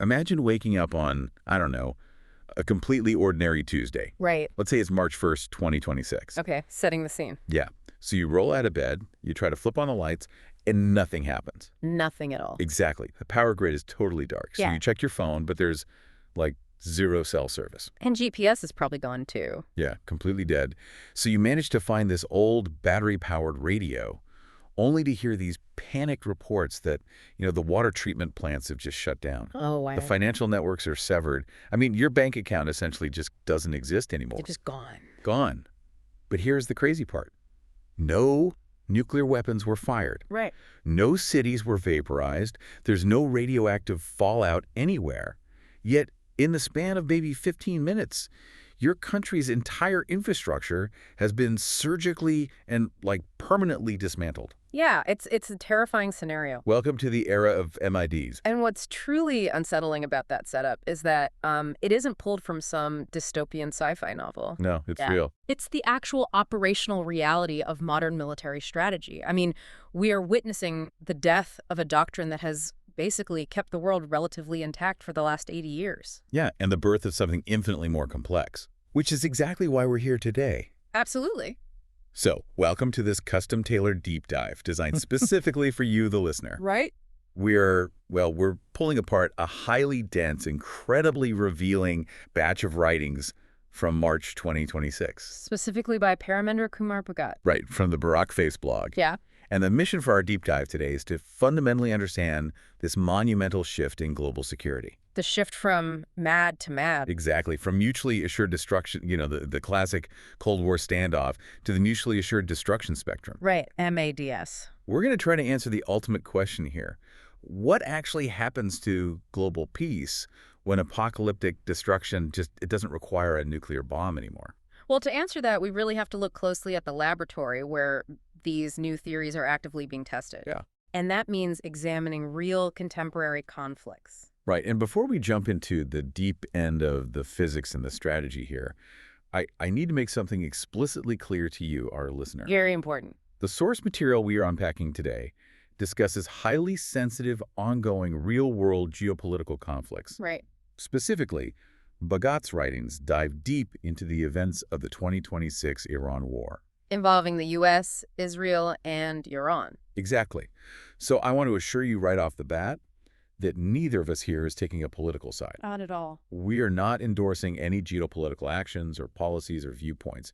Imagine waking up on, I don't know, a completely ordinary Tuesday. Right. Let's say it's March 1st, 2026. Okay, setting the scene. Yeah. So you roll out of bed, you try to flip on the lights, and nothing happens. Nothing at all. Exactly. The power grid is totally dark. So Yeah. you check your phone, but there's like zero cell service. And GPS is probably gone too. Yeah, completely dead. So you manage to find this old battery-powered radio, only to hear these panicked reports that, the water treatment plants have just shut down. Oh, wow. The financial networks are severed. I mean, your bank account essentially just doesn't exist anymore. They're just gone. Gone. But here's the crazy part. No nuclear weapons were fired. Right. No cities were vaporized. There's no radioactive fallout anywhere. Yet, in the span of maybe 15 minutes, your country's entire infrastructure has been surgically and, permanently dismantled. Yeah, it's a terrifying scenario. Welcome to the era of MIDs. And what's truly unsettling about that setup is that it isn't pulled from some dystopian sci-fi novel. No, it's real. It's the actual operational reality of modern military strategy. I mean, we are witnessing the death of a doctrine that has basically kept the world relatively intact for the last 80 years. Yeah, and the birth of something infinitely more complex, which is exactly why we're here today. Absolutely. So, welcome to this custom-tailored deep dive designed specifically for you, the listener. Right? We're pulling apart a highly dense, incredibly revealing batch of writings from March 2026. Specifically by Paramendra Kumar Bhagat. Right, from the Barackface blog. Yeah. And the mission for our deep dive today is to fundamentally understand this monumental shift in global security. The shift from mad to mad. Exactly. From mutually assured destruction, the classic Cold War standoff, to the mutually assured destruction spectrum. Right, MADS. We're going to try to answer the ultimate question here. What actually happens to global peace when apocalyptic destruction it doesn't require a nuclear bomb anymore? Well, to answer that, we really have to look closely at the laboratory where these new theories are actively being tested. Yeah. And that means examining real contemporary conflicts. Right. And before we jump into the deep end of the physics and the strategy here, I need to make something explicitly clear to you, our listener. Very important. The source material we are unpacking today discusses highly sensitive, ongoing, real-world geopolitical conflicts. Right. Specifically, Bhagat's writings dive deep into the events of the 2026 Iran war. Involving the U.S., Israel, and Iran. Exactly. So I want to assure you right off the bat that neither of us here is taking a political side. Not at all. We are not endorsing any geopolitical actions or policies or viewpoints.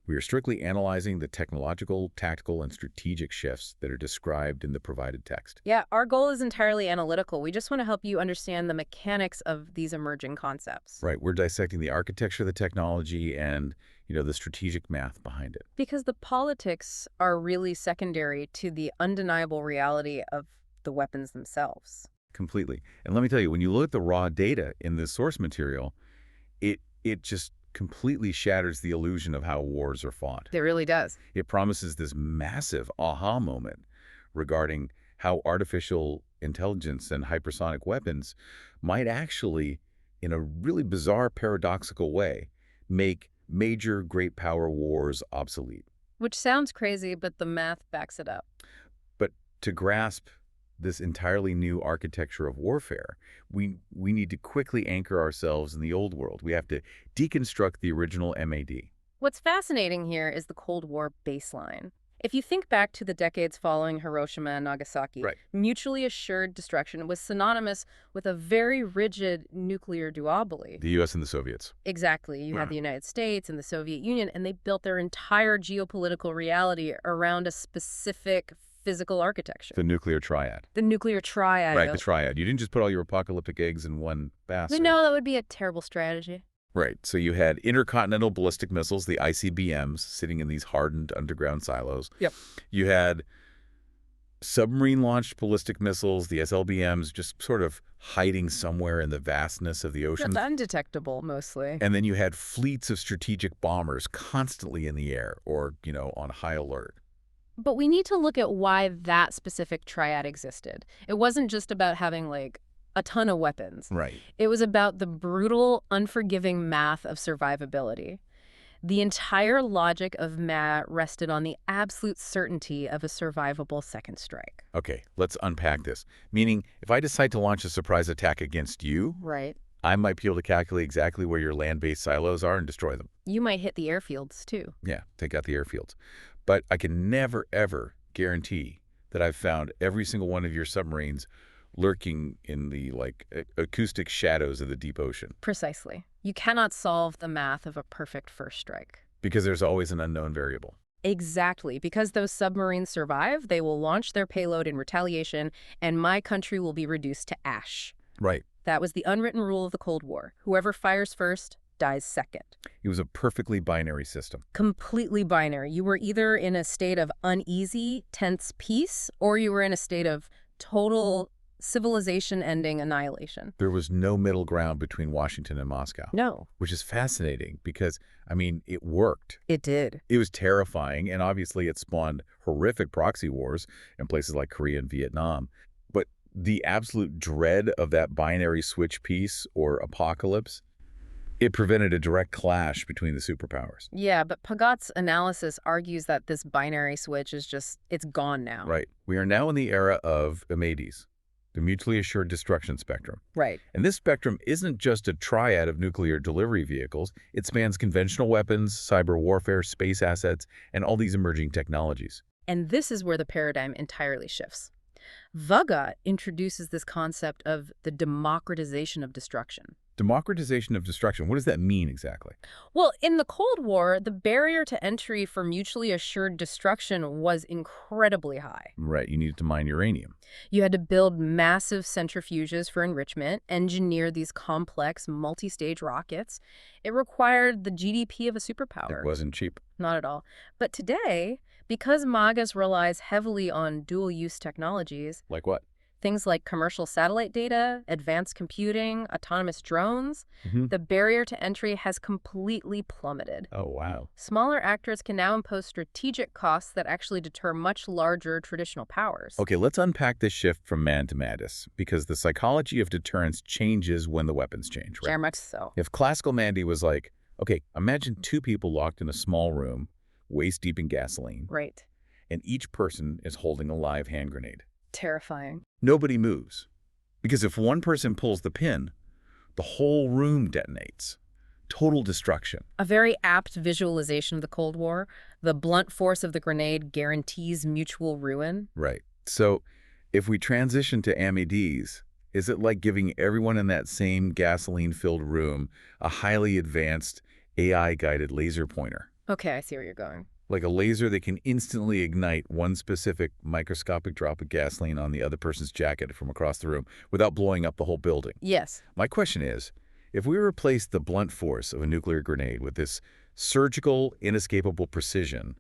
We are strictly analyzing the technological, tactical, and strategic shifts that are described in the provided text. Yeah, our goal is entirely analytical. We just want to help you understand the mechanics of these emerging concepts. Right. We're dissecting the architecture of the technology and, the strategic math behind it. Because the politics are really secondary to the undeniable reality of the weapons themselves. Completely. And let me tell you, when you look at the raw data in this source material, it just completely shatters the illusion of how wars are fought. It really does. It promises this massive aha moment regarding how artificial intelligence and hypersonic weapons might actually, in a really bizarre, paradoxical way, make major great power wars obsolete. Which sounds crazy, but the math backs it up. But to grasp this entirely new architecture of warfare, we need to quickly anchor ourselves in the old world. We have to deconstruct the original MAD. What's fascinating here is the Cold War baseline. If you think back to the decades following Hiroshima and Nagasaki, Right. mutually assured destruction was synonymous with a very rigid nuclear duopoly. The U.S. and the Soviets. Exactly. You had the United States and the Soviet Union, and they built their entire geopolitical reality around a specific physical architecture. The nuclear triad. The nuclear triad. Right, the triad. You didn't just put all your apocalyptic eggs in one basket. No, that would be a terrible strategy. Right. So you had intercontinental ballistic missiles, the ICBMs, sitting in these hardened underground silos. Yep. You had submarine-launched ballistic missiles, the SLBMs, just sort of hiding somewhere in the vastness of the ocean. That's undetectable, mostly. And then you had fleets of strategic bombers constantly in the air or, on high alert. But we need to look at why that specific triad existed. It wasn't just about having, a ton of weapons. Right. It was about the brutal, unforgiving math of survivability. The entire logic of MAD rested on the absolute certainty of a survivable second strike. Okay, let's unpack this. Meaning, if I decide to launch a surprise attack against you, Right. I might be able to calculate exactly where your land-based silos are and destroy them. You might hit the airfields, too. Yeah, take out the airfields. But I can never, ever guarantee that I've found every single one of your submarines lurking in the, acoustic shadows of the deep ocean. Precisely. You cannot solve the math of a perfect first strike. Because there's always an unknown variable. Exactly. Because those submarines survive, they will launch their payload in retaliation, and my country will be reduced to ash. Right. That was the unwritten rule of the Cold War. Whoever fires first dies second. It was a perfectly binary system. Completely binary. You were either in a state of uneasy, tense peace, or you were in a state of total civilization-ending annihilation. There was no middle ground between Washington and Moscow. No. Which is fascinating because, it worked. It did. It was terrifying, and obviously it spawned horrific proxy wars in places like Korea and Vietnam. But the absolute dread of that binary switch peace or apocalypse, it prevented a direct clash between the superpowers. Yeah, but Pagot's analysis argues that this binary switch is it's gone now. Right. We are now in the era of MADS, the mutually assured destruction spectrum. Right. And this spectrum isn't just a triad of nuclear delivery vehicles. It spans conventional weapons, cyber warfare, space assets, and all these emerging technologies. And this is where the paradigm entirely shifts. Vagot introduces this concept of the democratization of destruction. Democratization of destruction, what does that mean exactly? Well, in the Cold War, the barrier to entry for mutually assured destruction was incredibly high. Right, you needed to mine uranium. You had to build massive centrifuges for enrichment, engineer these complex multi-stage rockets. It required the GDP of a superpower. It wasn't cheap. Not at all. But today, because MAGAS relies heavily on dual-use technologies, Like what? things like commercial satellite data, advanced computing, autonomous drones, the barrier to entry has completely plummeted. Oh, wow. Smaller actors can now impose strategic costs that actually deter much larger traditional powers. Okay, let's unpack this shift from MAD to MADS, because the psychology of deterrence changes when the weapons change, right? Very much so. If classical Mandy was like, okay, imagine two people locked in a small room, waist deep in gasoline, Right. and each person is holding a live hand grenade. Terrifying. Nobody moves. Because if one person pulls the pin, the whole room detonates. Total destruction. A very apt visualization of the Cold War. The blunt force of the grenade guarantees mutual ruin. Right. So if we transition to MADs, is it like giving everyone in that same gasoline-filled room a highly advanced AI-guided laser pointer? Okay, I see where you're going. Like a laser that can instantly ignite one specific microscopic drop of gasoline on the other person's jacket from across the room without blowing up the whole building. Yes. My question is, if we replace the blunt force of a nuclear grenade with this surgical, inescapable precision,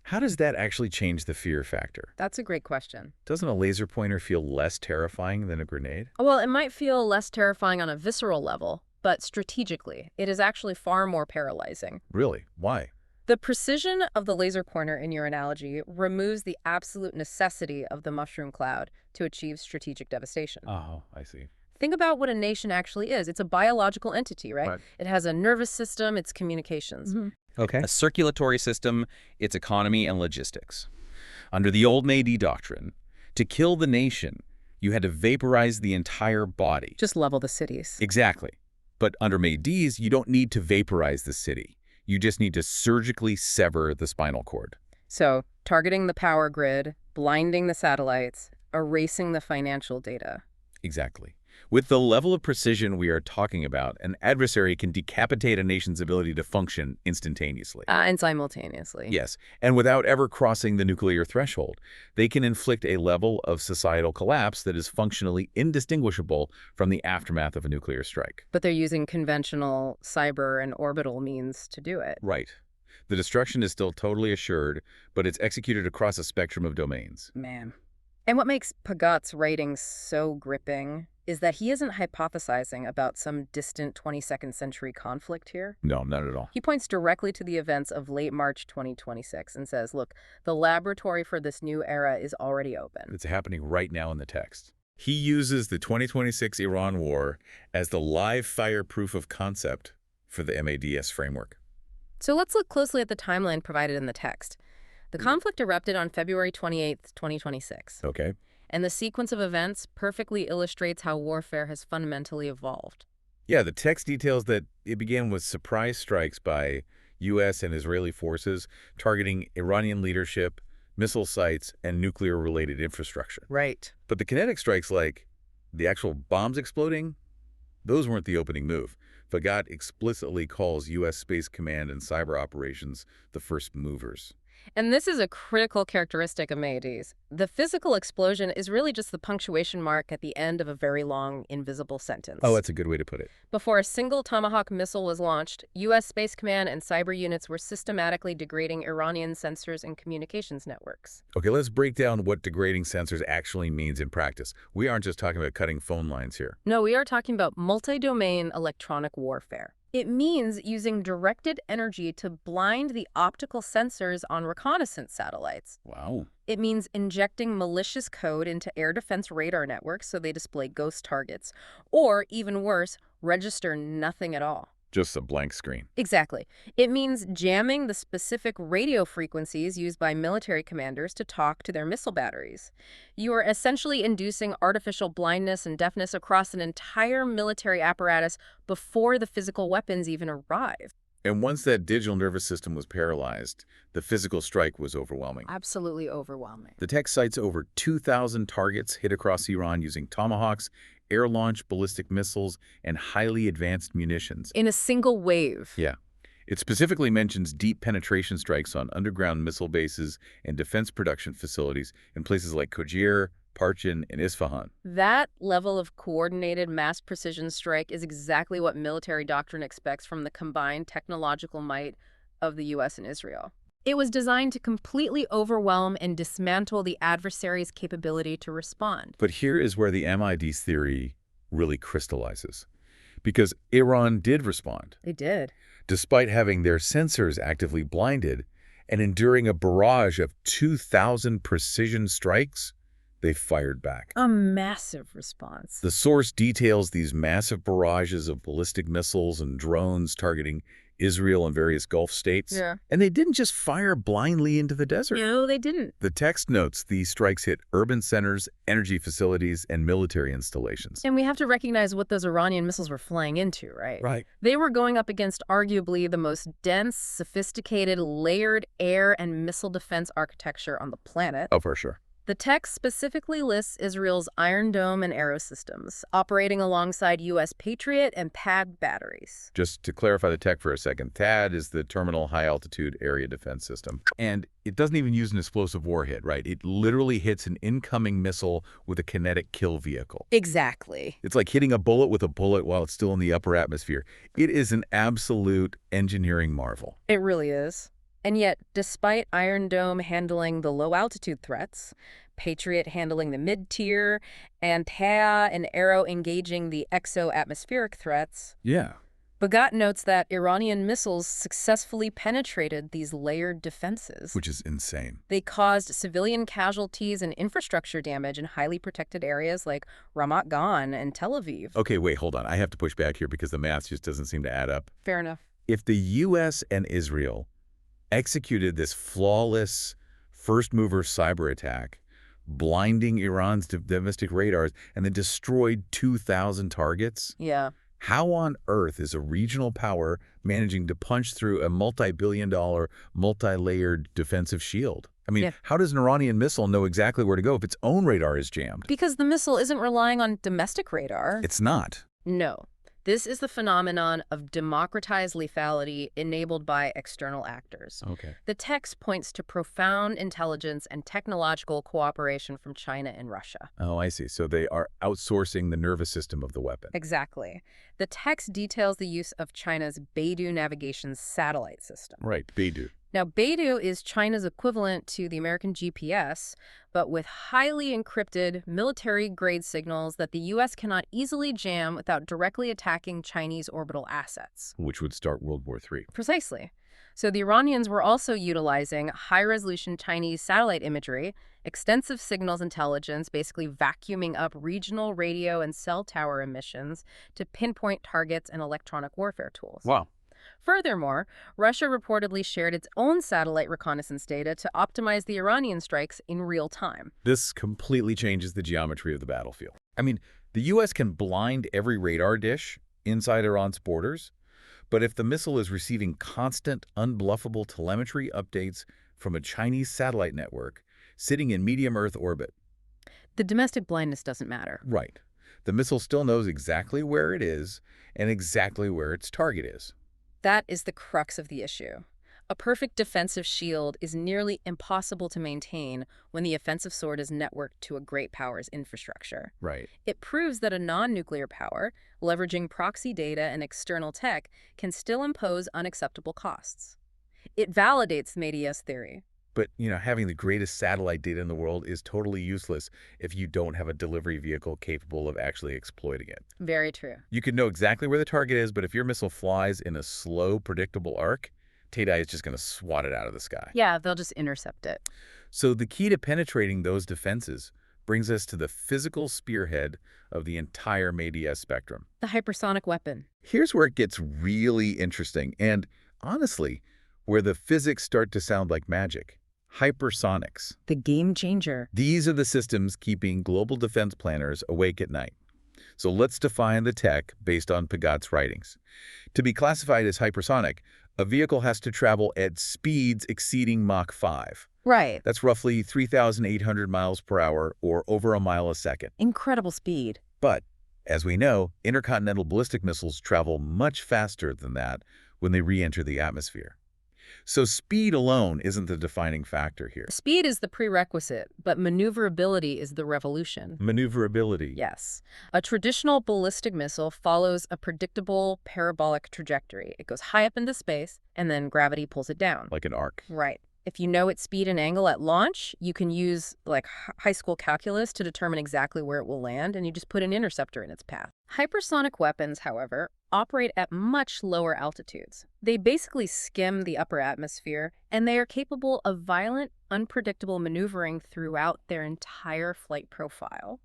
how does that actually change the fear factor? That's a great question. Doesn't a laser pointer feel less terrifying than a grenade? Well, it might feel less terrifying on a visceral level, but strategically, it is actually far more paralyzing. Really? Why? The precision of the laser pointer in your analogy removes the absolute necessity of the mushroom cloud to achieve strategic devastation. Oh, I see. Think about what a nation actually is. It's a biological entity, right? Right. It has a nervous system, its communications. Okay. A circulatory system, its economy and logistics. Under the old MAD doctrine, to kill the nation, you had to vaporize the entire body. Just level the cities. Exactly. But under MADs, you don't need to vaporize the city. You just need to surgically sever the spinal cord. So, targeting the power grid, blinding the satellites, erasing the financial data. Exactly. With the level of precision we are talking about, an adversary can decapitate a nation's ability to function instantaneously. And simultaneously. Yes, and without ever crossing the nuclear threshold. They can inflict a level of societal collapse that is functionally indistinguishable from the aftermath of a nuclear strike. But they're using conventional cyber and orbital means to do it. Right. The destruction is still totally assured, but it's executed across a spectrum of domains. Man. And what makes Pagot's writing so gripping is that he isn't hypothesizing about some distant 22nd century conflict here. No, not at all. He points directly to the events of late March 2026 and says, look, the laboratory for this new era is already open. It's happening right now in the text. He uses the 2026 Iran war as the live fire proof of concept for the MADS framework. So let's look closely at the timeline provided in the text. The conflict erupted on February 28th, 2026. Okay. And the sequence of events perfectly illustrates how warfare has fundamentally evolved. Yeah, the text details that it began with surprise strikes by U.S. and Israeli forces targeting Iranian leadership, missile sites, and nuclear-related infrastructure. Right. But the kinetic strikes, like the actual bombs exploding, those weren't the opening move. Fagat explicitly calls U.S. Space Command and cyber operations the first movers. And this is a critical characteristic of MADS. The physical explosion is really just the punctuation mark at the end of a very long, invisible sentence. Oh, that's a good way to put it. Before a single Tomahawk missile was launched, U.S. Space Command and cyber units were systematically degrading Iranian sensors and communications networks. Okay, let's break down what degrading sensors actually means in practice. We aren't just talking about cutting phone lines here. No, we are talking about multi-domain electronic warfare. It means using directed energy to blind the optical sensors on reconnaissance satellites. Wow. It means injecting malicious code into air defense radar networks so they display ghost targets. Or, even worse, register nothing at all. Just a blank screen. Exactly. It means jamming the specific radio frequencies used by military commanders to talk to their missile batteries. You are essentially inducing artificial blindness and deafness across an entire military apparatus before the physical weapons even arrive. And once that digital nervous system was paralyzed, the physical strike was overwhelming. Absolutely overwhelming. The text cites over 2,000 targets hit across Iran using Tomahawks, air-launched ballistic missiles, and highly advanced munitions. In a single wave. Yeah. It specifically mentions deep penetration strikes on underground missile bases and defense production facilities in places like Kojir, Parchin, and Isfahan. That level of coordinated mass precision strike is exactly what military doctrine expects from the combined technological might of the U.S. and Israel. It was designed to completely overwhelm and dismantle the adversary's capability to respond. But here is where the MID's theory really crystallizes. Because Iran did respond. They did. Despite having their sensors actively blinded and enduring a barrage of 2,000 precision strikes, they fired back. A massive response. The source details these massive barrages of ballistic missiles and drones targeting Israel and various Gulf states. Yeah. And they didn't just fire blindly into the desert. No, they didn't. The text notes these strikes hit urban centers, energy facilities, and military installations. And we have to recognize what those Iranian missiles were flying into, right? Right. They were going up against arguably the most dense, sophisticated, layered air and missile defense architecture on the planet. Oh, for sure. The text specifically lists Israel's Iron Dome and Arrow systems, operating alongside U.S. Patriot and PAD batteries. Just to clarify the tech for a second, THAAD is the Terminal High Altitude Area Defense System. And it doesn't even use an explosive warhead, right? It literally hits an incoming missile with a kinetic kill vehicle. Exactly. It's like hitting a bullet with a bullet while it's still in the upper atmosphere. It is an absolute engineering marvel. It really is. And yet, despite Iron Dome handling the low-altitude threats, Patriot handling the mid-tier, and THAAD and Arrow engaging the exo-atmospheric threats, Yeah. Barackface notes that Iranian missiles successfully penetrated these layered defenses. Which is insane. They caused civilian casualties and infrastructure damage in highly protected areas like Ramat Gan and Tel Aviv. Okay, wait, hold on. I have to push back here because the math just doesn't seem to add up. Fair enough. If the U.S. and Israel executed this flawless first-mover cyber attack, blinding Iran's domestic radars, and then destroyed 2,000 targets, Yeah. how on earth is a regional power managing to punch through a multi-billion-dollar, multi-layered defensive shield? I mean, Yeah. how does an Iranian missile know exactly where to go if its own radar is jammed? Because the missile isn't relying on domestic radar. It's not. No. This is the phenomenon of democratized lethality enabled by external actors. Okay. The text points to profound intelligence and technological cooperation from China and Russia. Oh, I see. So they are outsourcing the nervous system of the weapon. Exactly. The text details the use of China's Beidou navigation satellite system. Right, Beidou. Now, Beidou is China's equivalent to the American GPS, but with highly encrypted, military-grade signals that the U.S. cannot easily jam without directly attacking Chinese orbital assets. Which would start World War III. Precisely. So the Iranians were also utilizing high-resolution Chinese satellite imagery, extensive signals intelligence, basically vacuuming up regional radio and cell tower emissions to pinpoint targets and electronic warfare tools. Wow. Furthermore, Russia reportedly shared its own satellite reconnaissance data to optimize the Iranian strikes in real time. This completely changes the geometry of the battlefield. I mean, the U.S. can blind every radar dish inside Iran's borders, but if the missile is receiving constant, unbluffable telemetry updates from a Chinese satellite network sitting in medium Earth orbit. The domestic blindness doesn't matter. Right. The missile still knows exactly where it is and exactly where its target is. That is the crux of the issue. A perfect defensive shield is nearly impossible to maintain when the offensive sword is networked to a great power's infrastructure. Right. It proves that a non-nuclear power, leveraging proxy data and external tech, can still impose unacceptable costs. It validates MADS theory. But, having the greatest satellite data in the world is totally useless if you don't have a delivery vehicle capable of actually exploiting it. Very true. You can know exactly where the target is, but if your missile flies in a slow, predictable arc, TADI is just going to swat it out of the sky. Yeah, they'll just intercept it. So the key to penetrating those defenses brings us to the physical spearhead of the entire MADS spectrum. The hypersonic weapon. Here's where it gets really interesting and, honestly, where the physics start to sound like magic. Hypersonics. The game changer. These are the systems keeping global defense planners awake at night. So let's define the tech based on Pagot's writings. To be classified as hypersonic, a vehicle has to travel at speeds exceeding Mach 5. Right. That's roughly 3,800 miles per hour or over a mile a second. Incredible speed. But, as we know, intercontinental ballistic missiles travel much faster than that when they re-enter the atmosphere. So speed alone isn't the defining factor here. Speed is the prerequisite, but maneuverability is the revolution. Maneuverability. Yes. A traditional ballistic missile follows a predictable parabolic trajectory. It goes high up into space, and then gravity pulls it down. Like an arc. Right. If you know its speed and angle at launch, you can use high school calculus to determine exactly where it will land, and you just put an interceptor in its path. Hypersonic weapons, however, operate at much lower altitudes. They basically skim the upper atmosphere, and they are capable of violent, unpredictable maneuvering throughout their entire flight profile.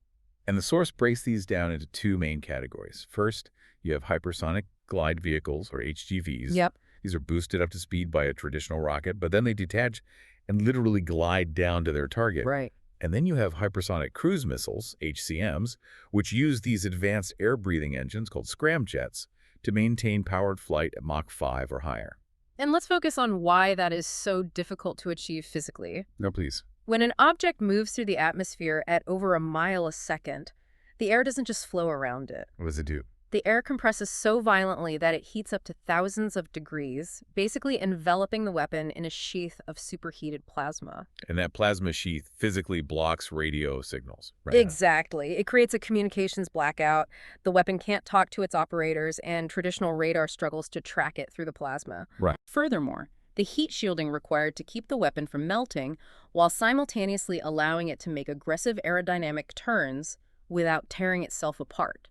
And the source breaks these down into two main categories. First, you have hypersonic glide vehicles, or HGVs. Yep. These are boosted up to speed by a traditional rocket, but then they detach and literally glide down to their target. Right. And then you have hypersonic cruise missiles, HCMs, which use these advanced air-breathing engines called scramjets to maintain powered flight at Mach 5 or higher. And let's focus on why that is so difficult to achieve physically. No, please. When an object moves through the atmosphere at over a mile a second, the air doesn't just flow around it. What does it do? The air compresses so violently that it heats up to thousands of degrees, basically enveloping the weapon in a sheath of superheated plasma. And that plasma sheath physically blocks radio signals, right? Exactly. It creates a communications blackout. The weapon can't talk to its operators, and traditional radar struggles to track it through the plasma. Right. Furthermore, the heat shielding required to keep the weapon from melting while simultaneously allowing it to make aggressive aerodynamic turns without tearing itself apart.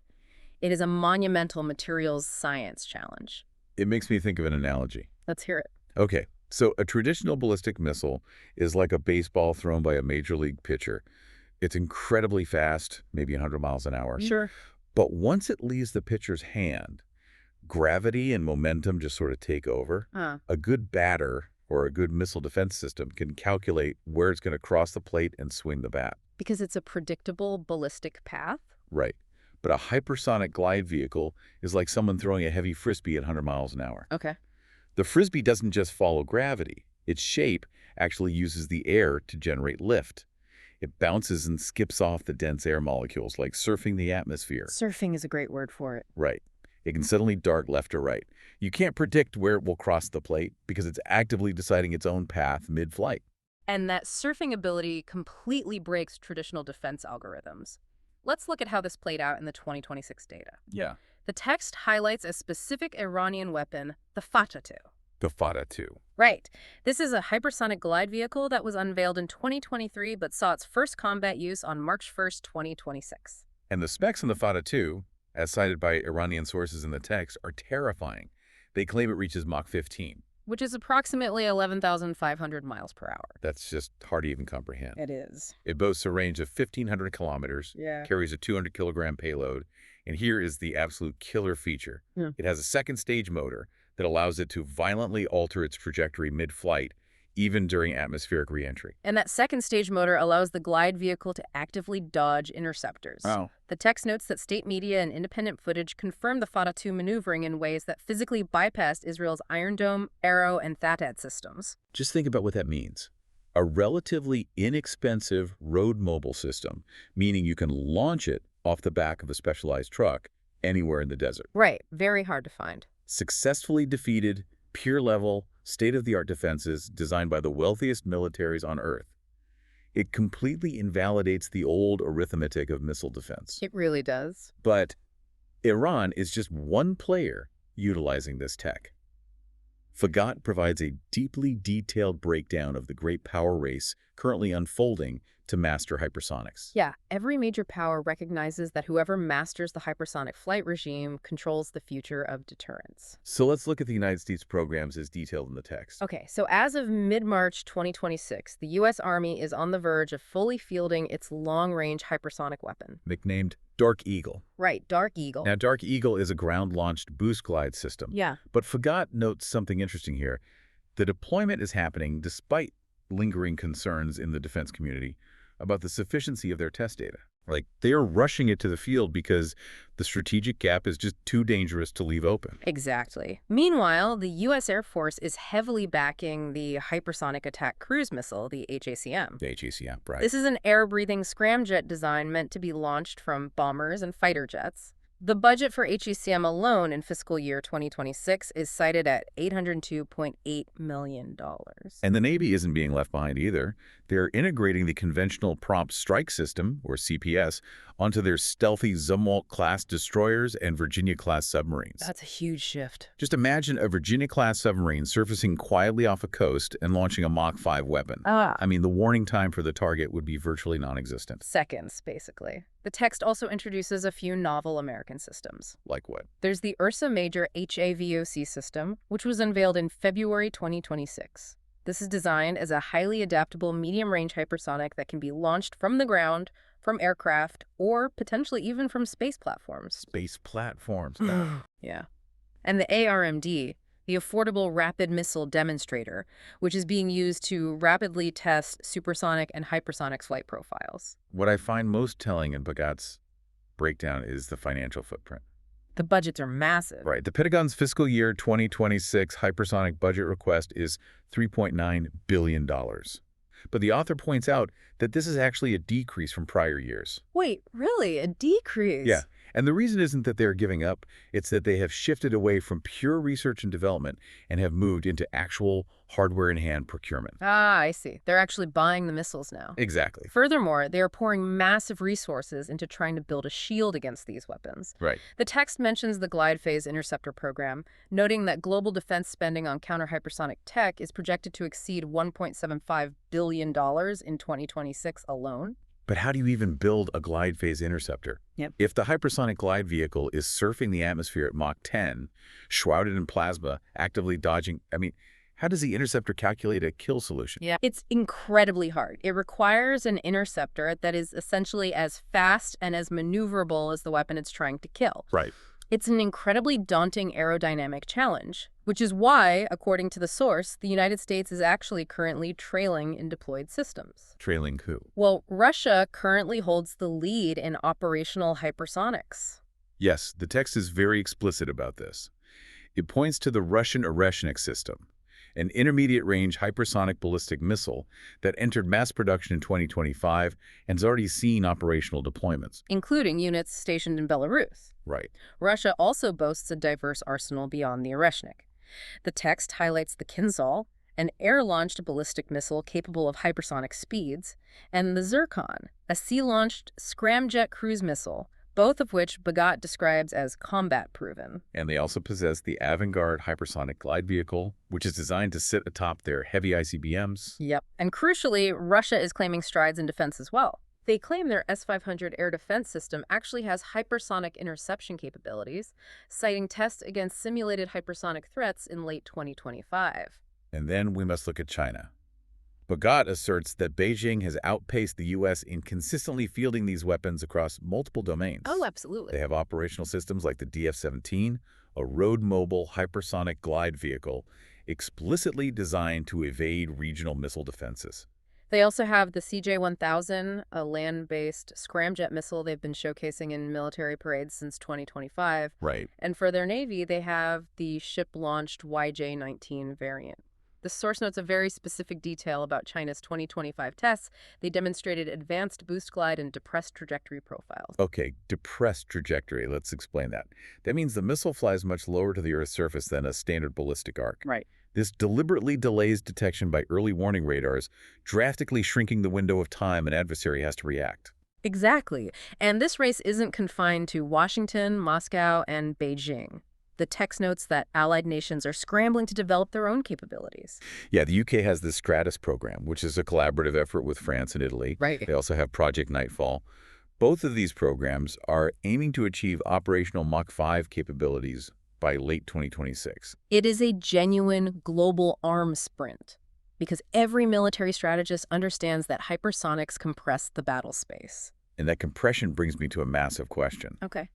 It is a monumental materials science challenge. It makes me think of an analogy. Let's hear it. Okay, so a traditional ballistic missile is like a baseball thrown by a major league pitcher. It's incredibly fast, maybe 100 miles an hour. Sure. But once it leaves the pitcher's hand, gravity and momentum just sort of take over. A good batter or a good missile defense system can calculate where it's going to cross the plate and swing the bat. Because it's a predictable ballistic path? Right. But a hypersonic glide vehicle is like someone throwing a heavy frisbee at 100 miles an hour. Okay. The frisbee doesn't just follow gravity. Its shape actually uses the air to generate lift. It bounces and skips off the dense air molecules, like surfing the atmosphere. Surfing is a great word for it. Right. It can suddenly dart left or right. You can't predict where it will cross the plate because it's actively deciding its own path mid-flight. And that surfing ability completely breaks traditional defense algorithms. Let's look at how this played out in the 2026 data. Yeah. The text highlights a specific Iranian weapon, the Fatah-2. The Fatah-2. Right. This is a hypersonic glide vehicle that was unveiled in 2023 but saw its first combat use on March 1st, 2026. And the specs on the Fatah-2, as cited by Iranian sources in the text, are terrifying. They claim it reaches Mach 15. Which is approximately 11,500 miles per hour. That's just hard to even comprehend. It is. It boasts a range of 1,500 kilometers, Yeah. carries a 200-kilogram payload, and here is the absolute killer feature. It has a second-stage motor that allows it to violently alter its trajectory mid-flight, even during atmospheric reentry. And that second stage motor allows the glide vehicle to actively dodge interceptors. Oh. The text notes that state media and independent footage confirmed the Fata-2 maneuvering in ways that physically bypassed Israel's Iron Dome, Arrow, and THAAD systems. Just think about what that means. A relatively inexpensive road mobile system, meaning you can launch it off the back of a specialized truck anywhere in the desert. Right, very hard to find. Successfully defeated peer-level, state-of-the-art defenses designed by the wealthiest militaries on Earth. It completely invalidates the old arithmetic of missile defense. It really does. But Iran is just one player utilizing this tech. Fagat provides a deeply detailed breakdown of the great power race currently unfolding to master hypersonics. Yeah, every major power recognizes that whoever masters the hypersonic flight regime controls the future of deterrence. So let's look at the United States programs as detailed in the text. Okay, so as of mid-March 2026, the U.S. Army is on the verge of fully fielding its long-range hypersonic weapon. Nicknamed Dark Eagle. Right, Dark Eagle. Now, Dark Eagle is a ground-launched boost glide system. Yeah. But Fagat notes something interesting here. The deployment is happening despite lingering concerns in the defense community about the sufficiency of their test data. Like, they are rushing it to the field because the strategic gap is just too dangerous to leave open. Exactly. Meanwhile, the U.S. Air Force is heavily backing the Hypersonic Attack Cruise Missile, the HACM. The HACM, right. This is an air-breathing scramjet design meant to be launched from bombers and fighter jets. The budget for HACM alone in fiscal year 2026 is cited at $802.8 million. And the Navy isn't being left behind either. They're integrating the Conventional Prompt Strike System, or CPS, onto their stealthy Zumwalt-class destroyers and Virginia-class submarines. That's a huge shift. Just imagine a Virginia-class submarine surfacing quietly off a coast and launching a Mach 5 weapon. I mean, the warning time for the target would be virtually non-existent. Seconds, basically. The text also introduces a few novel American systems. Like what? There's the Ursa Major HAVOC system, which was unveiled in February 2026. This is designed as a highly adaptable medium-range hypersonic that can be launched from the ground, from aircraft, or potentially even from space platforms. Space platforms. Yeah. And the ARMD, the Affordable Rapid Missile Demonstrator, which is being used to rapidly test supersonic and hypersonic flight profiles. What I find most telling in Fagat's breakdown is the financial footprint. The budgets are massive. Right. The Pentagon's fiscal year 2026 hypersonic budget request is $3.9 billion. But the author points out that this is actually a decrease from prior years. Wait, really? A decrease? Yeah. And the reason isn't that they're giving up, it's that they have shifted away from pure research and development and have moved into actual hardware-in-hand procurement. Ah, I see. They're actually buying the missiles now. Exactly. Furthermore, they are pouring massive resources into trying to build a shield against these weapons. Right. The text mentions the Glide Phase Interceptor program, noting that global defense spending on counter-hypersonic tech is projected to exceed $1.75 billion in 2026 alone. But how do you even build a glide phase interceptor? Yep. If the hypersonic glide vehicle is surfing the atmosphere at Mach 10, shrouded in plasma, actively dodging, how does the interceptor calculate a kill solution? Yeah. It's incredibly hard. It requires an interceptor that is essentially as fast and as maneuverable as the weapon it's trying to kill. Right. It's an incredibly daunting aerodynamic challenge, which is why, according to the source, the United States is actually currently trailing in deployed systems. Trailing who? Well, Russia currently holds the lead in operational hypersonics. Yes, the text is very explicit about this. It points to the Russian Oreshnik system, an intermediate-range hypersonic ballistic missile that entered mass production in 2025 and has already seen operational deployments. Including units stationed in Belarus. Right. Russia also boasts a diverse arsenal beyond the Oreshnik. The text highlights the Kinzhal, an air-launched ballistic missile capable of hypersonic speeds, and the Zircon, a sea-launched scramjet cruise missile, both of which Fagat describes as combat-proven. And they also possess the Avangard hypersonic glide vehicle, which is designed to sit atop their heavy ICBMs. Yep. And crucially, Russia is claiming strides in defense as well. They claim their S-500 air defense system actually has hypersonic interception capabilities, citing tests against simulated hypersonic threats in late 2025. And then we must look at China. Fagat asserts that Beijing has outpaced the U.S. in consistently fielding these weapons across multiple domains. Oh, absolutely. They have operational systems like the DF-17, a road-mobile hypersonic glide vehicle explicitly designed to evade regional missile defenses. They also have the CJ-1000, a land-based scramjet missile they've been showcasing in military parades since 2025. Right. And for their Navy, they have the ship-launched YJ-19 variant. The source notes a very specific detail about China's 2025 tests. They demonstrated advanced boost glide and depressed trajectory profiles. Okay, depressed trajectory. Let's explain that. That means the missile flies much lower to the Earth's surface than a standard ballistic arc. Right. This deliberately delays detection by early warning radars, drastically shrinking the window of time an adversary has to react. Exactly. And this race isn't confined to Washington, Moscow, and Beijing. The text notes that allied nations are scrambling to develop their own capabilities. Yeah, the UK has the Stratus program, which is a collaborative effort with France and Italy. Right. They also have Project Nightfall. Both of these programs are aiming to achieve operational Mach 5 capabilities by late 2026. It is a genuine global arms sprint because every military strategist understands that hypersonics compress the battle space. And that compression brings me to a massive question. Okay.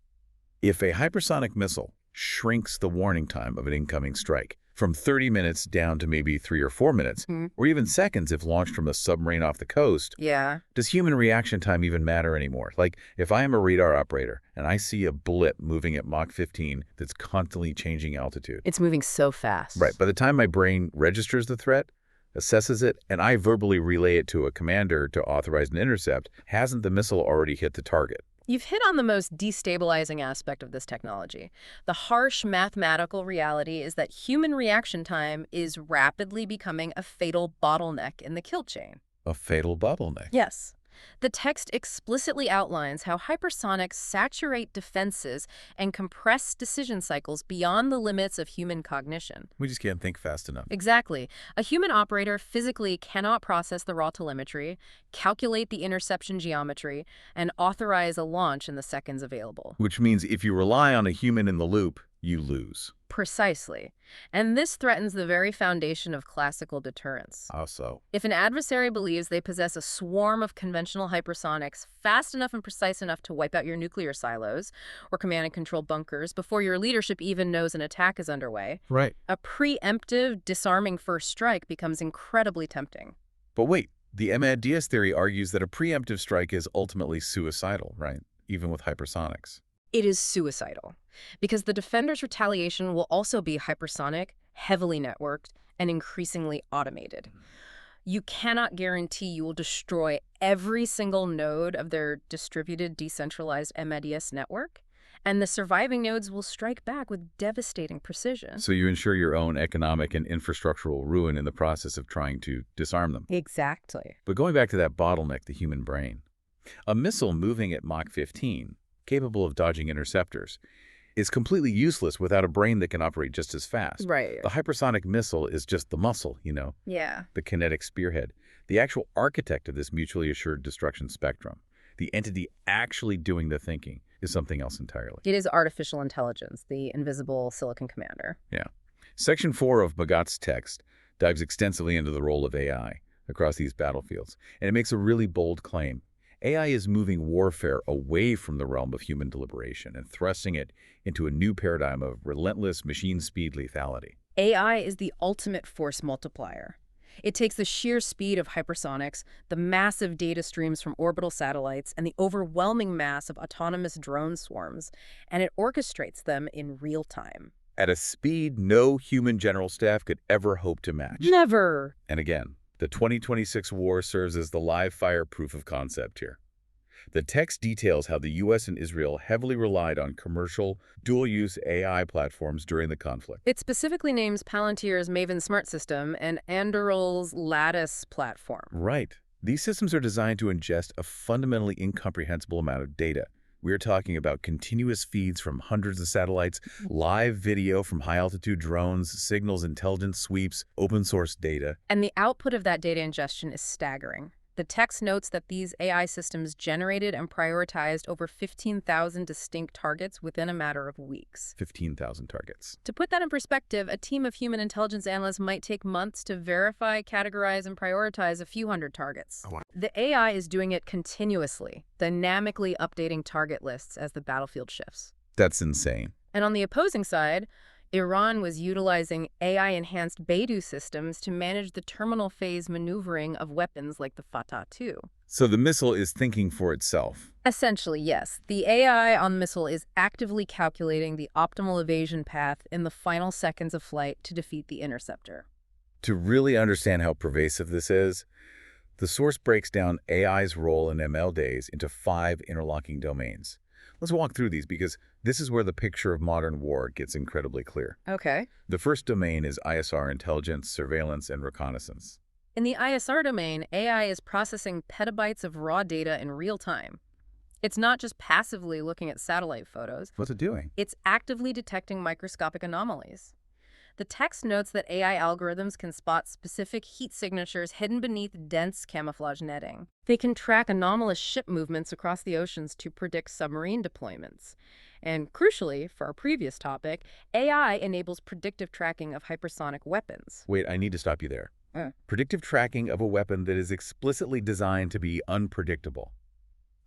If a hypersonic missile shrinks the warning time of an incoming strike from 30 minutes down to maybe 3 or 4 minutes, or even seconds if launched from a submarine off the coast, Yeah. does human reaction time even matter anymore? Like, if I am a radar operator and I see a blip moving at Mach 15 that's constantly changing altitude. It's moving so fast. Right. By the time my brain registers the threat, assesses it, and I verbally relay it to a commander to authorize an intercept, hasn't the missile already hit the target? You've hit on the most destabilizing aspect of this technology. The harsh mathematical reality is that human reaction time is rapidly becoming a fatal bottleneck in the kill chain. A fatal bottleneck. Yes. The text explicitly outlines how hypersonics saturate defenses and compress decision cycles beyond the limits of human cognition. We just can't think fast enough. Exactly. A human operator physically cannot process the raw telemetry, calculate the interception geometry, and authorize a launch in the seconds available. Which means if you rely on a human in the loop, you lose. Precisely. And this threatens the very foundation of classical deterrence. How so? If an adversary believes they possess a swarm of conventional hypersonics fast enough and precise enough to wipe out your nuclear silos or command and control bunkers before your leadership even knows an attack is underway, Right. a preemptive, disarming first strike becomes incredibly tempting. But wait, the MADS theory argues that a preemptive strike is ultimately suicidal, right? Even with hypersonics. It is suicidal, because the defender's retaliation will also be hypersonic, heavily networked, and increasingly automated. You cannot guarantee you will destroy every single node of their distributed, decentralized MADS network, and the surviving nodes will strike back with devastating precision. So you ensure your own economic and infrastructural ruin in the process of trying to disarm them. Exactly. But going back to that bottleneck, the human brain, a missile moving at Mach 15, capable of dodging interceptors, is completely useless without a brain that can operate just as fast. Right. The hypersonic missile is just the muscle, Yeah. the kinetic spearhead, the actual architect of this mutually assured destruction spectrum. The entity actually doing the thinking is something else entirely. It is artificial intelligence, the invisible silicon commander. Yeah. Section 4 of Bhagat's text dives extensively into the role of AI across these battlefields, and it makes a really bold claim. AI is moving warfare away from the realm of human deliberation and thrusting it into a new paradigm of relentless machine speed lethality. AI is the ultimate force multiplier. It takes the sheer speed of hypersonics, the massive data streams from orbital satellites, and the overwhelming mass of autonomous drone swarms, and it orchestrates them in real time. At a speed no human general staff could ever hope to match. Never! And again, the 2026 war serves as the live fire proof of concept here. The text details how the U.S. and Israel heavily relied on commercial, dual-use AI platforms during the conflict. It specifically names Palantir's Maven Smart System and Anduril's Lattice platform. Right. These systems are designed to ingest a fundamentally incomprehensible amount of data. We're talking about continuous feeds from hundreds of satellites, live video from high-altitude drones, signals intelligence sweeps, open-source data. And the output of that data ingestion is staggering. The text notes that these AI systems generated and prioritized over 15,000 distinct targets within a matter of weeks. 15,000 targets. To put that in perspective, a team of human intelligence analysts might take months to verify, categorize, and prioritize a few hundred targets. Oh, wow. The AI is doing it continuously, dynamically updating target lists as the battlefield shifts. That's insane. And on the opposing side, Iran was utilizing AI-enhanced Beidou systems to manage the terminal phase maneuvering of weapons like the Fatah 2. So the missile is thinking for itself. Essentially, yes. The AI on the missile is actively calculating the optimal evasion path in the final seconds of flight to defeat the interceptor. To really understand how pervasive this is, the source breaks down AI's role in ML days into 5 interlocking domains. Let's walk through these because this is where the picture of modern war gets incredibly clear. Okay. The first domain is ISR intelligence, surveillance, and reconnaissance. In the ISR domain, AI is processing petabytes of raw data in real time. It's not just passively looking at satellite photos. What's it doing? It's actively detecting microscopic anomalies. The text notes that AI algorithms can spot specific heat signatures hidden beneath dense camouflage netting. They can track anomalous ship movements across the oceans to predict submarine deployments. And crucially, for our previous topic, AI enables predictive tracking of hypersonic weapons. Wait, I need to stop you there. Predictive tracking of a weapon that is explicitly designed to be unpredictable.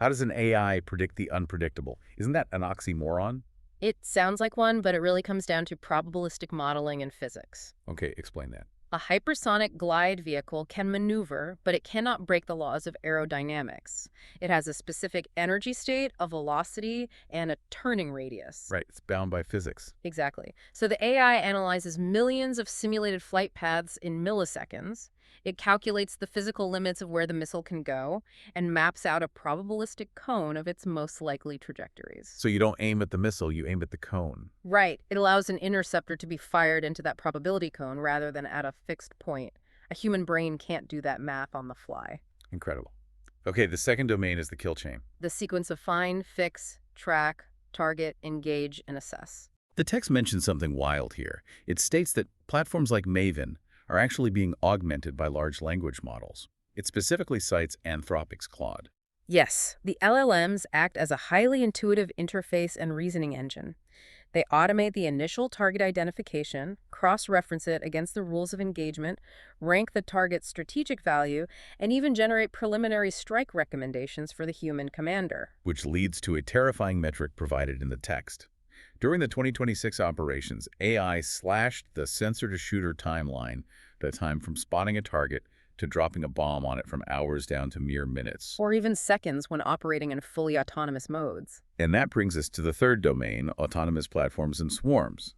How does an AI predict the unpredictable? Isn't that an oxymoron? It sounds like one, but it really comes down to probabilistic modeling and physics. Okay, explain that. A hypersonic glide vehicle can maneuver, but it cannot break the laws of aerodynamics. It has a specific energy state, a velocity, and a turning radius. Right, it's bound by physics. Exactly. So the AI analyzes millions of simulated flight paths in milliseconds. It calculates the physical limits of where the missile can go and maps out a probabilistic cone of its most likely trajectories. So you don't aim at the missile, you aim at the cone. Right. It allows an interceptor to be fired into that probability cone rather than at a fixed point. A human brain can't do that math on the fly. Incredible. Okay, the second domain is the kill chain. The sequence of find, fix, track, target, engage, and assess. The text mentions something wild here. It states that platforms like Maven are actually being augmented by large language models. It specifically cites Anthropic's Claude. Yes, the LLMs act as a highly intuitive interface and reasoning engine. They automate the initial target identification, cross-reference it against the rules of engagement, rank the target's strategic value, and even generate preliminary strike recommendations for the human commander. Which leads to a terrifying metric provided in the text. During the 2026 operations, AI slashed the sensor-to-shooter timeline, the time from spotting a target to dropping a bomb on it, from hours down to mere minutes. Or even seconds when operating in fully autonomous modes. And that brings us to the third domain, autonomous platforms and swarms.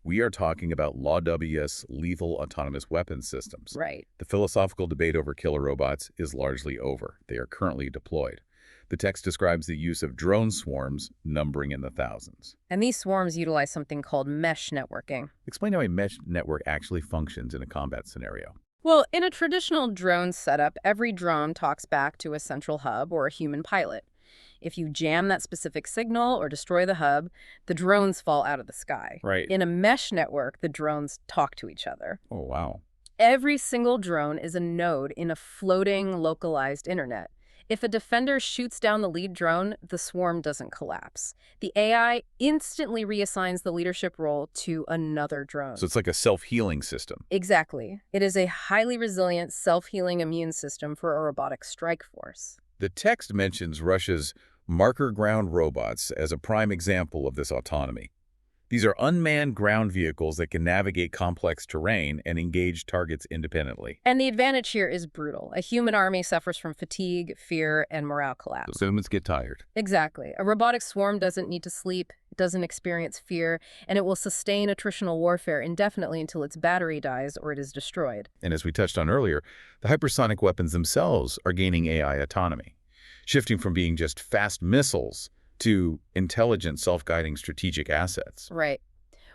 We are talking about LAWS lethal autonomous weapons systems. Right. The philosophical debate over killer robots is largely over. They are currently deployed. The text describes the use of drone swarms numbering in the thousands. And these swarms utilize something called mesh networking. Explain how a mesh network actually functions in a combat scenario. Well, in a traditional drone setup, every drone talks back to a central hub or a human pilot. If you jam that specific signal or destroy the hub, the drones fall out of the sky. Right. In a mesh network, the drones talk to each other. Oh, wow. Every single drone is a node in a floating, localized internet. If a defender shoots down the lead drone, the swarm doesn't collapse. The AI instantly reassigns the leadership role to another drone. So it's like a self-healing system. Exactly. It is a highly resilient, self-healing immune system for a robotic strike force. The text mentions Russia's marker ground robots as a prime example of this autonomy. These are unmanned ground vehicles that can navigate complex terrain and engage targets independently. And the advantage here is brutal. A human army suffers from fatigue, fear, and morale collapse. So humans get tired. Exactly. A robotic swarm doesn't need to sleep, doesn't experience fear, and it will sustain attritional warfare indefinitely until its battery dies or it is destroyed. And as we touched on earlier, the hypersonic weapons themselves are gaining AI autonomy, shifting from being just fast missiles to intelligent, self-guiding strategic assets. Right.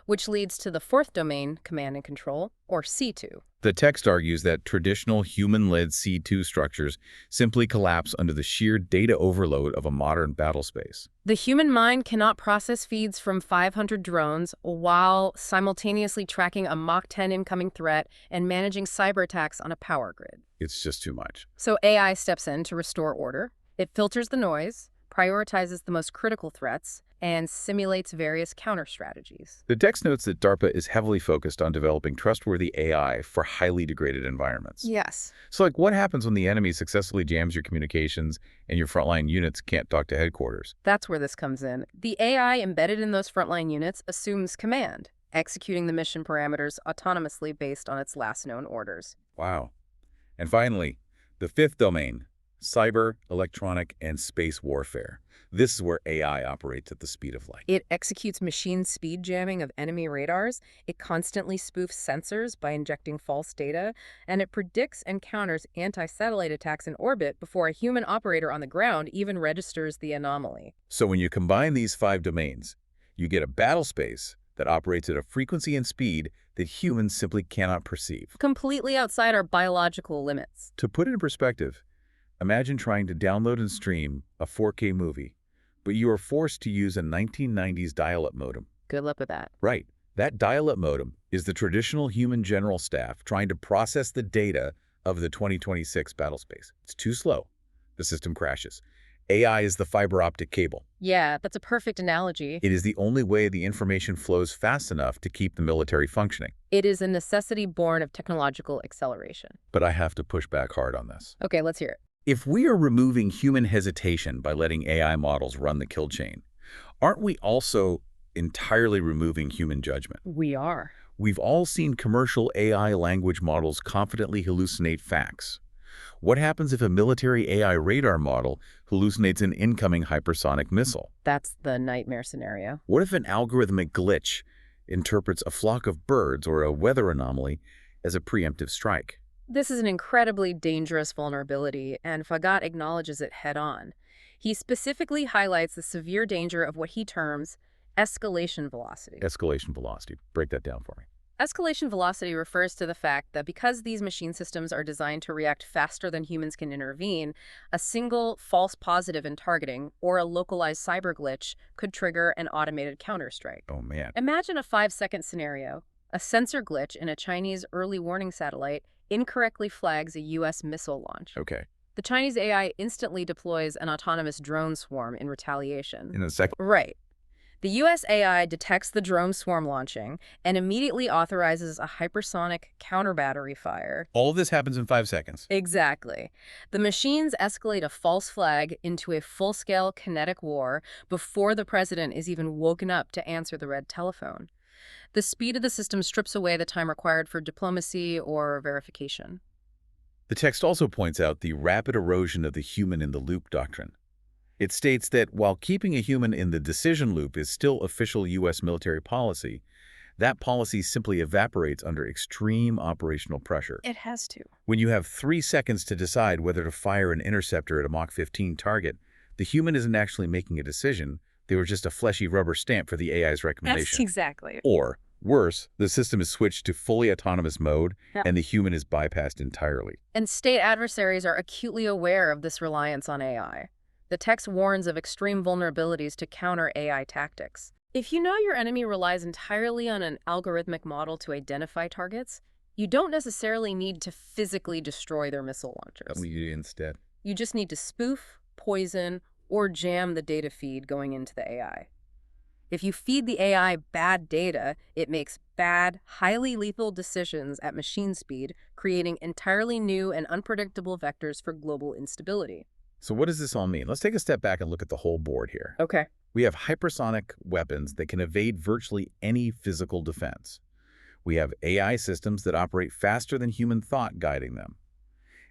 Which leads to the fourth domain, command and control, or C2. The text argues that traditional human-led C2 structures simply collapse under the sheer data overload of a modern battle space. The human mind cannot process feeds from 500 drones while simultaneously tracking a Mach 10 incoming threat and managing cyber attacks on a power grid. It's just too much. So AI steps in to restore order. It filters the noise, prioritizes the most critical threats, and simulates various counter strategies. The text notes that DARPA is heavily focused on developing trustworthy AI for highly degraded environments. Yes. So, like, what happens when the enemy successfully jams your communications and your frontline units can't talk to headquarters? That's where this comes in. The AI embedded in those frontline units assumes command, executing the mission parameters autonomously based on its last known orders. Wow. And finally, the fifth domain, cyber, electronic, and space warfare. This is where AI operates at the speed of light. It executes machine speed jamming of enemy radars, it constantly spoofs sensors by injecting false data, and it predicts and counters anti-satellite attacks in orbit before a human operator on the ground even registers the anomaly. So when you combine these 5 domains, you get a battle space that operates at a frequency and speed that humans simply cannot perceive. Completely outside our biological limits. To put it in perspective, imagine trying to download and stream a 4K movie, but you are forced to use a 1990s dial-up modem. Good luck with that. Right. That dial-up modem is the traditional human general staff trying to process the data of the 2026 battlespace. It's too slow. The system crashes. AI is the fiber optic cable. Yeah, that's a perfect analogy. It is the only way the information flows fast enough to keep the military functioning. It is a necessity born of technological acceleration. But I have to push back hard on this. Okay, let's hear it. If we are removing human hesitation by letting AI models run the kill chain, aren't we also entirely removing human judgment? We are. We've all seen commercial AI language models confidently hallucinate facts. What happens if a military AI radar model hallucinates an incoming hypersonic missile? That's the nightmare scenario. What if an algorithmic glitch interprets a flock of birds or a weather anomaly as a preemptive strike? This is an incredibly dangerous vulnerability, and Fagat acknowledges it head-on. He specifically highlights the severe danger of what he terms escalation velocity. Escalation velocity. Break that down for me. Escalation velocity refers to the fact that because these machine systems are designed to react faster than humans can intervene, a single false positive in targeting or a localized cyber glitch could trigger an automated counterstrike. Oh, man. Imagine a 5-second scenario. A sensor glitch in a Chinese early warning satellite incorrectly flags a U.S. missile launch. Okay. The Chinese AI instantly deploys an autonomous drone swarm in retaliation. In a second. Right. The U.S. AI detects the drone swarm launching and immediately authorizes a hypersonic counter-battery fire. All of this happens in 5 seconds. Exactly. The machines escalate a false flag into a full-scale kinetic war before the president is even woken up to answer the red telephone. The speed of the system strips away the time required for diplomacy or verification. The text also points out the rapid erosion of the human-in-the-loop doctrine. It states that while keeping a human in the decision loop is still official U.S. military policy, that policy simply evaporates under extreme operational pressure. It has to. When you have 3 seconds to decide whether to fire an interceptor at a Mach 15 target, the human isn't actually making a decision. They were just a fleshy rubber stamp for the AI's recommendation. That's exactly. Or, worse, the system is switched to fully autonomous mode, Yeah. and the human is bypassed entirely. And state adversaries are acutely aware of this reliance on AI. The text warns of extreme vulnerabilities to counter AI tactics. If you know your enemy relies entirely on an algorithmic model to identify targets, you don't necessarily need to physically destroy their missile launchers. What will you do instead? You just need to spoof, poison, or jam the data feed going into the AI. If you feed the AI bad data, it makes bad, highly lethal decisions at machine speed, creating entirely new and unpredictable vectors for global instability. So what does this all mean? Let's take a step back and look at the whole board here. Okay. We have hypersonic weapons that can evade virtually any physical defense. We have AI systems that operate faster than human thought guiding them.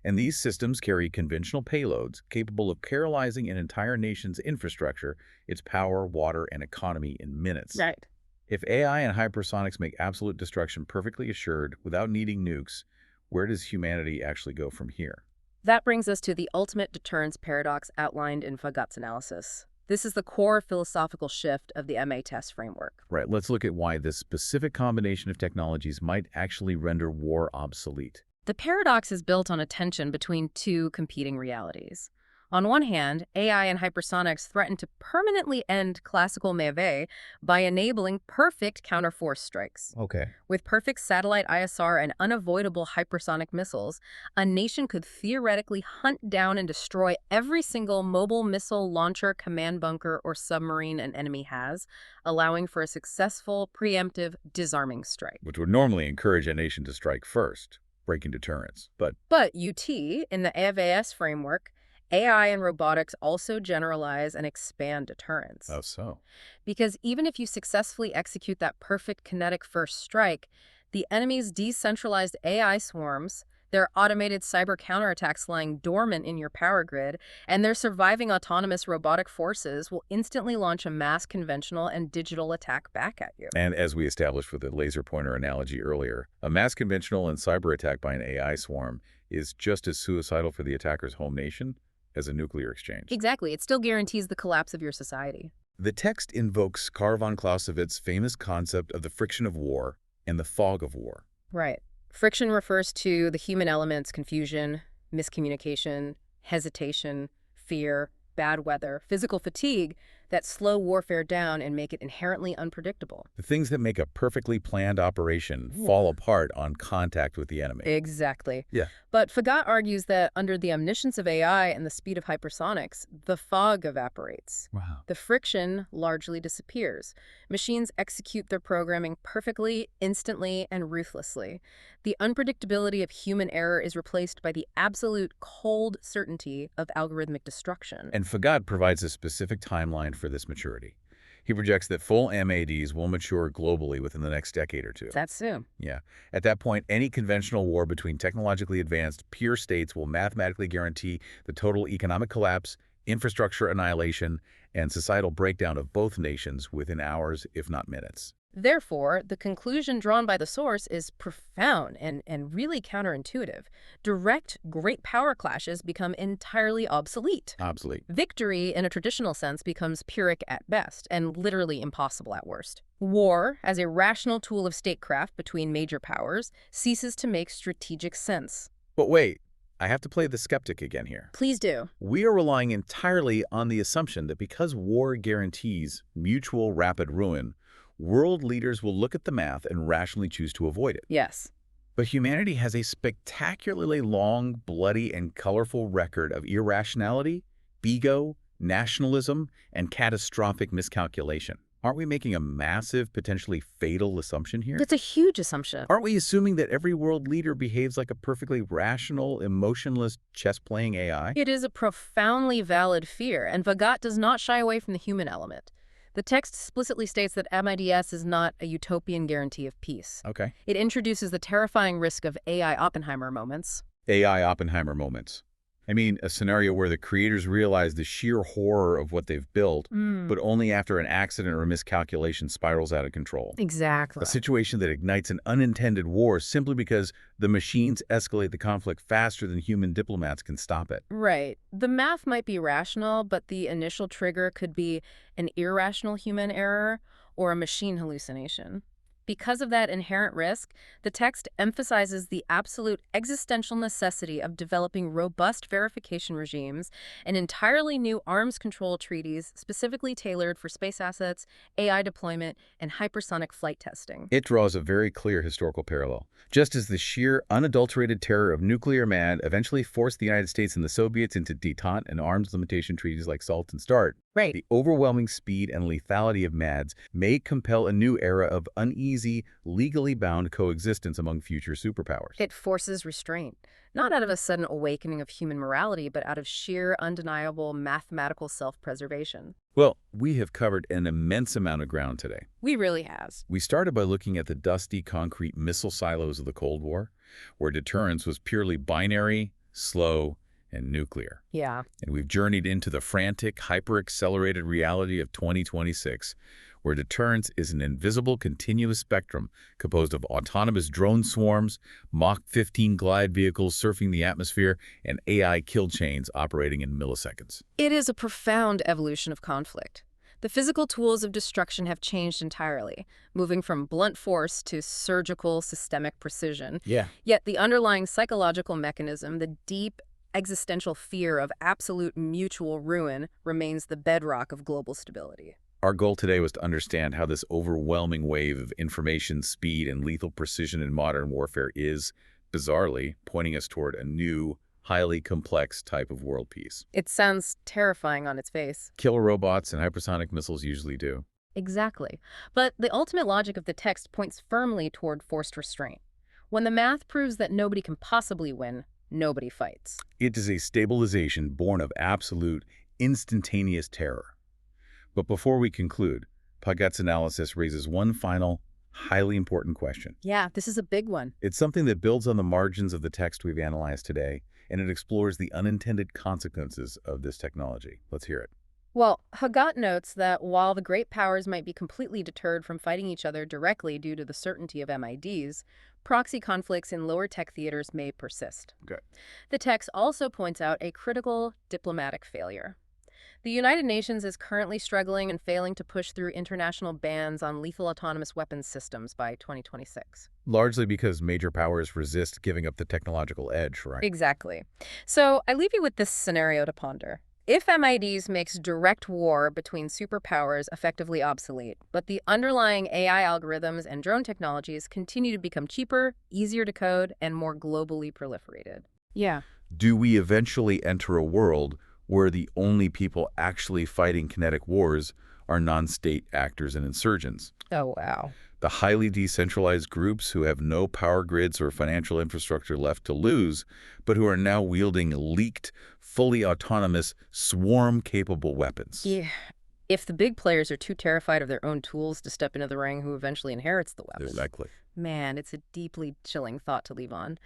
And these systems carry conventional payloads capable of paralyzing an entire nation's infrastructure, its power, water, and economy in minutes. Right. If AI and hypersonics make absolute destruction perfectly assured without needing nukes, where does humanity actually go from here? That brings us to the ultimate deterrence paradox outlined in Fagat's analysis. This is the core philosophical shift of the MADS framework. Right, let's look at why this specific combination of technologies might actually render war obsolete. The paradox is built on a tension between two competing realities. On one hand, AI and hypersonics threaten to permanently end classical melee by enabling perfect counterforce strikes. Okay. With perfect satellite ISR and unavoidable hypersonic missiles, a nation could theoretically hunt down and destroy every single mobile missile launcher, command bunker, or submarine an enemy has, allowing for a successful, preemptive, disarming strike. Which would normally encourage a nation to strike first, breaking deterrence. But But in the AVAS framework, AI and robotics also generalize and expand deterrence. how so? Because even if you successfully execute that perfect kinetic first strike, the enemy's decentralized AI swarms, their automated cyber counterattacks lying dormant in your power grid, and their surviving autonomous robotic forces will instantly launch a mass conventional and digital attack back at you. And as we established with the laser pointer analogy earlier, a mass conventional and cyber attack by an AI swarm is just as suicidal for the attacker's home nation as a nuclear exchange. Exactly. It still guarantees the collapse of your society. The text invokes Karl von Clausewitz's famous concept of the friction of war and the fog of war. Right. Friction refers to the human elements: confusion, miscommunication, hesitation, fear, bad weather, physical fatigue that slow warfare down and make it inherently unpredictable. The things that make a perfectly planned operation fall apart on contact with the enemy. Exactly. Yeah. But Fagat argues that under the omniscience of AI and the speed of hypersonics, the fog evaporates. Wow. The friction largely disappears. Machines execute their programming perfectly, instantly, and ruthlessly. The unpredictability of human error is replaced by the absolute cold certainty of algorithmic destruction. And Fagat provides a specific timeline for this maturity. He projects that full MADs will mature globally within the next decade or two. That's soon. Yeah. At that point, any conventional war between technologically advanced peer states will mathematically guarantee the total economic collapse, infrastructure annihilation, and societal breakdown of both nations within hours, if not minutes. Therefore, the conclusion drawn by the source is profound and really counterintuitive. Direct great power clashes become entirely obsolete. Obsolete. Victory, in a traditional sense, becomes Pyrrhic at best and literally impossible at worst. War, as a rational tool of statecraft between major powers, ceases to make strategic sense. But wait, I have to play the skeptic again here. Please do. We are relying entirely on the assumption that because war guarantees mutual rapid ruin, world leaders will look at the math and rationally choose to avoid it. Yes. But humanity has a spectacularly long, bloody, and colorful record of irrationality, ego, nationalism, and catastrophic miscalculation. Aren't we making a massive, potentially fatal assumption here? That's a huge assumption. Aren't we assuming that every world leader behaves like a perfectly rational, emotionless, chess-playing AI? It is a profoundly valid fear, and Fagat does not shy away from the human element. The text explicitly states that MADS is not a utopian guarantee of peace. Okay. It introduces the terrifying risk of AI Oppenheimer moments. AI Oppenheimer moments. I mean, a scenario where the creators realize the sheer horror of what they've built, but only after an accident or miscalculation spirals out of control. Exactly. A situation that ignites an unintended war simply because the machines escalate the conflict faster than human diplomats can stop it. Right. The math might be rational, but the initial trigger could be an irrational human error or a machine hallucination. Because of that inherent risk, the text emphasizes the absolute existential necessity of developing robust verification regimes and entirely new arms control treaties specifically tailored for space assets, AI deployment, and hypersonic flight testing. It draws a very clear historical parallel. Just as the sheer, unadulterated terror of nuclear MAD eventually forced the United States and the Soviets into détente and arms limitation treaties like SALT and START, Right. the overwhelming speed and lethality of MADS may compel a new era of uneasy, legally bound coexistence among future superpowers. It forces restraint, not out of a sudden awakening of human morality, but out of sheer, undeniable mathematical self-preservation. Well, we have covered an immense amount of ground today. We really has. We started by looking at the dusty, concrete missile silos of the Cold War, where deterrence was purely binary, slow, and nuclear. Yeah. And we've journeyed into the frantic, hyper-accelerated reality of 2026, where deterrence is an invisible, continuous spectrum composed of autonomous drone swarms, Mach 15 glide vehicles surfing the atmosphere, and AI kill chains operating in milliseconds. It is a profound evolution of conflict. The physical tools of destruction have changed entirely, moving from blunt force to surgical, systemic precision. Yeah. Yet the underlying psychological mechanism, the deep, existential fear of absolute mutual ruin remains the bedrock of global stability. Our goal today was to understand how this overwhelming wave of information, speed, and lethal precision in modern warfare is, bizarrely, pointing us toward a new, highly complex type of world peace. It sounds terrifying on its face. Killer robots and hypersonic missiles usually do. Exactly. But the ultimate logic of the text points firmly toward forced restraint. When the math proves that nobody can possibly win, nobody fights. It is a stabilization born of absolute, instantaneous terror. But before we conclude, Paget's analysis raises one final, highly important question. Yeah, this is a big one. It's something that builds on the margins of the text we've analyzed today, and it explores the unintended consequences of this technology. Let's hear it. Well, Hagat notes that while the great powers might be completely deterred from fighting each other directly due to the certainty of MIDs, proxy conflicts in lower tech theaters may persist. Okay. The text also points out a critical diplomatic failure. The United Nations is currently struggling and failing to push through international bans on lethal autonomous weapons systems by 2026. Largely because major powers resist giving up the technological edge, right? Exactly. So I leave you with this scenario to ponder. If MIDs makes direct war between superpowers effectively obsolete, but the underlying AI algorithms and drone technologies continue to become cheaper, easier to code, and more globally proliferated. Yeah. Do we eventually enter a world where the only people actually fighting kinetic wars are non-state actors and insurgents? Oh, wow. The highly decentralized groups who have no power grids or financial infrastructure left to lose, but who are now wielding leaked, fully autonomous, swarm-capable weapons. Yeah. If the big players are too terrified of their own tools to step into the ring, who eventually inherits the weapon? Exactly. Man, it's a deeply chilling thought to leave on.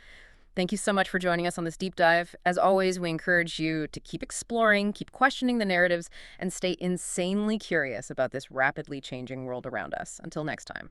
Thank you so much for joining us on this deep dive. As always, we encourage you to keep exploring, keep questioning the narratives, and stay insanely curious about this rapidly changing world around us. Until next time.